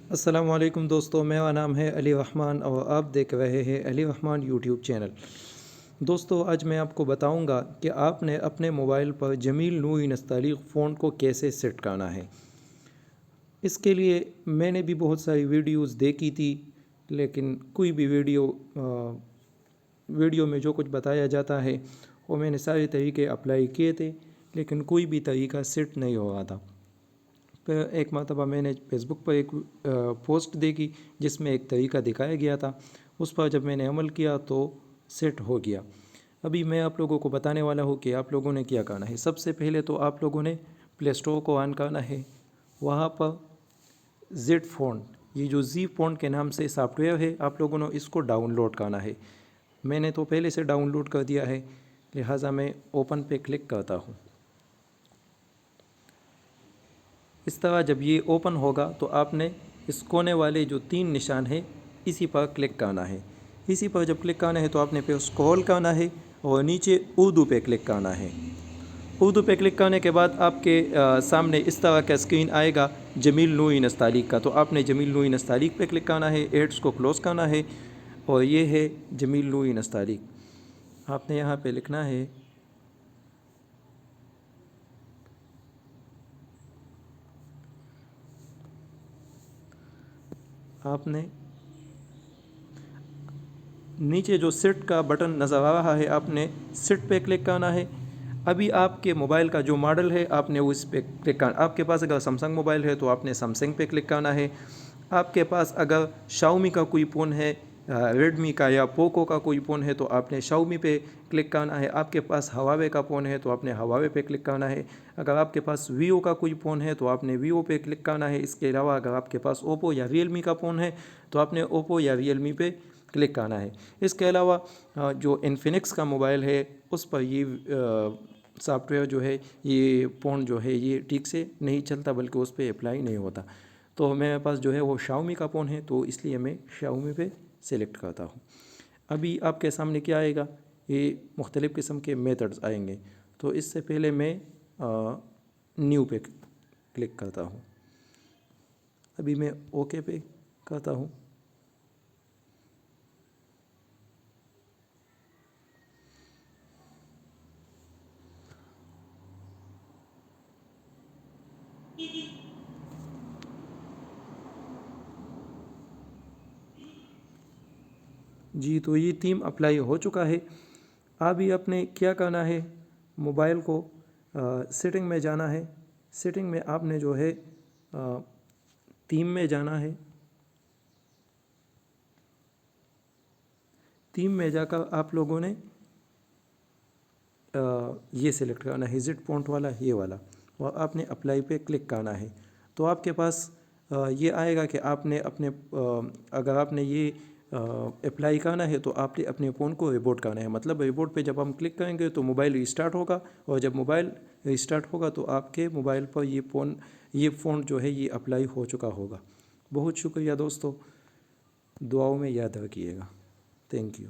السلام علیکم دوستو، میرا نام ہے علی رحمان اور آپ دیکھ رہے ہیں علی رحمان یوٹیوب چینل۔ دوستو، آج میں آپ کو بتاؤں گا کہ آپ نے اپنے موبائل پر جمیل نوری نستعلیق فونٹ کو کیسے سیٹ کرنا ہے۔ اس کے لیے میں نے بھی بہت ساری ویڈیوز دیکھی تھی، لیکن کوئی بھی ویڈیو میں جو کچھ بتایا جاتا ہے وہ میں نے سارے طریقے اپلائی کیے تھے، لیکن کوئی بھی طریقہ سیٹ نہیں ہو رہا تھا۔ پھر ایک مرتبہ میں نے فیس بک پر ایک پوسٹ دیکھی جس میں ایک طریقہ دکھایا گیا تھا، اس پر جب میں نے عمل کیا تو سیٹ ہو گیا۔ ابھی میں آپ لوگوں کو بتانے والا ہوں کہ آپ لوگوں نے کیا کرنا ہے۔ سب سے پہلے تو آپ لوگوں نے پلے اسٹور کو آن کرنا ہے، وہاں پر زیڈ فونٹ، یہ جو زی فونٹ کے نام سے سافٹ ویئر ہے، آپ لوگوں نے اس کو ڈاؤن لوڈ کرنا ہے۔ میں نے تو پہلے سے ڈاؤن لوڈ کر دیا ہے، لہٰذا میں اوپن پہ کلک کرتا ہوں۔ اس طرح جب یہ اوپن ہوگا تو آپ نے اس کونے والے جو 3 نشان ہیں اسی پر کلک کرنا ہے۔ اسی پر جب کلک کرنا ہے تو آپ نے پھر اسکرول کرنا ہے اور نیچے اردو پہ کلک کرنا ہے۔ اردو پہ کلک کرنے کے بعد آپ کے سامنے اس طرح کا اسکرین آئے گا جمیل نوری نستعلیق کا، تو آپ نے جمیل نوری نستعلیق پہ کلک کرنا ہے، ایڈس کو کلوز کرنا ہے، اور یہ ہے جمیل نوری نستعلیق۔ آپ نے یہاں پہ لکھنا ہے آپ نے نیچے جو سیٹ کا بٹن نظر آ رہا ہے، آپ نے سیٹ پہ کلک کرنا ہے۔ ابھی آپ کے موبائل کا جو ماڈل ہے آپ نے اس پہ کلک کرنا۔ آپ کے پاس اگر سمسنگ موبائل ہے تو آپ نے سمسنگ پہ کلک کرنا ہے۔ آپ کے پاس اگر شاؤمی کا کوئی فون ہے، ریڈمی کا یا پوکو کا کوئی فون ہے تو آپ نے شاؤمی پہ کلک کرنا ہے۔ آپ کے پاس ہواوے کا فون ہے تو آپ نے ہواوے پہ کلک کرنا ہے۔ اگر آپ کے پاس ویوو کا کوئی فون ہے تو آپ نے ویوو پہ کلک کرنا ہے۔ اس کے علاوہ اگر آپ کے پاس اوپو یا ریئلمی کا فون ہے تو آپ نے اوپو یا ریئلمی پہ کلک کرنا ہے۔ اس کے علاوہ جو انفینکس کا موبائل ہے اس پر یہ سافٹ ویئر جو ہے، یہ فون جو ہے یہ ٹھیک سے نہیں چلتا، بلکہ اس پہ اپلائی نہیں ہوتا۔ تو میرے پاس جو ہے وہ شاؤمی کا فون ہے، تو اس لیے میں شاؤمی پہ سلیکٹ کرتا ہوں۔ ابھی آپ کے سامنے کیا آئے گا، یہ مختلف قسم کے میتھڈز آئیں گے، تو اس سے پہلے میں نیو پہ کلک کرتا ہوں۔ ابھی میں اوکے پہ کرتا ہوں۔ جی، تو یہ تھیم اپلائی ہو چکا ہے۔ ابھی آپ نے کیا کرنا ہے، موبائل کو سیٹنگ میں جانا ہے۔ سیٹنگ میں آپ نے جو ہے تھیم میں جانا ہے۔ تھیم میں جا کر آپ لوگوں نے یہ سلیکٹ کرنا ہے، زیڈ فونٹ والا، یہ والا، اور آپ نے اپلائی پہ کلک کرنا ہے۔ تو آپ کے پاس یہ آئے گا کہ آپ نے اگر آپ نے یہ اپلائی کرنا ہے تو آپ نے اپنے فون کو ریبوٹ کرنا ہے۔ مطلب ریبوٹ پہ جب ہم کلک کریں گے تو موبائل ریسٹارٹ ہوگا، اور جب موبائل ریسٹارٹ ہوگا تو آپ کے موبائل پر یہ فون جو ہے یہ اپلائی ہو چکا ہوگا۔ بہت شکریہ دوستو، دعاؤں میں یاد رکھیے گا۔ Thank you.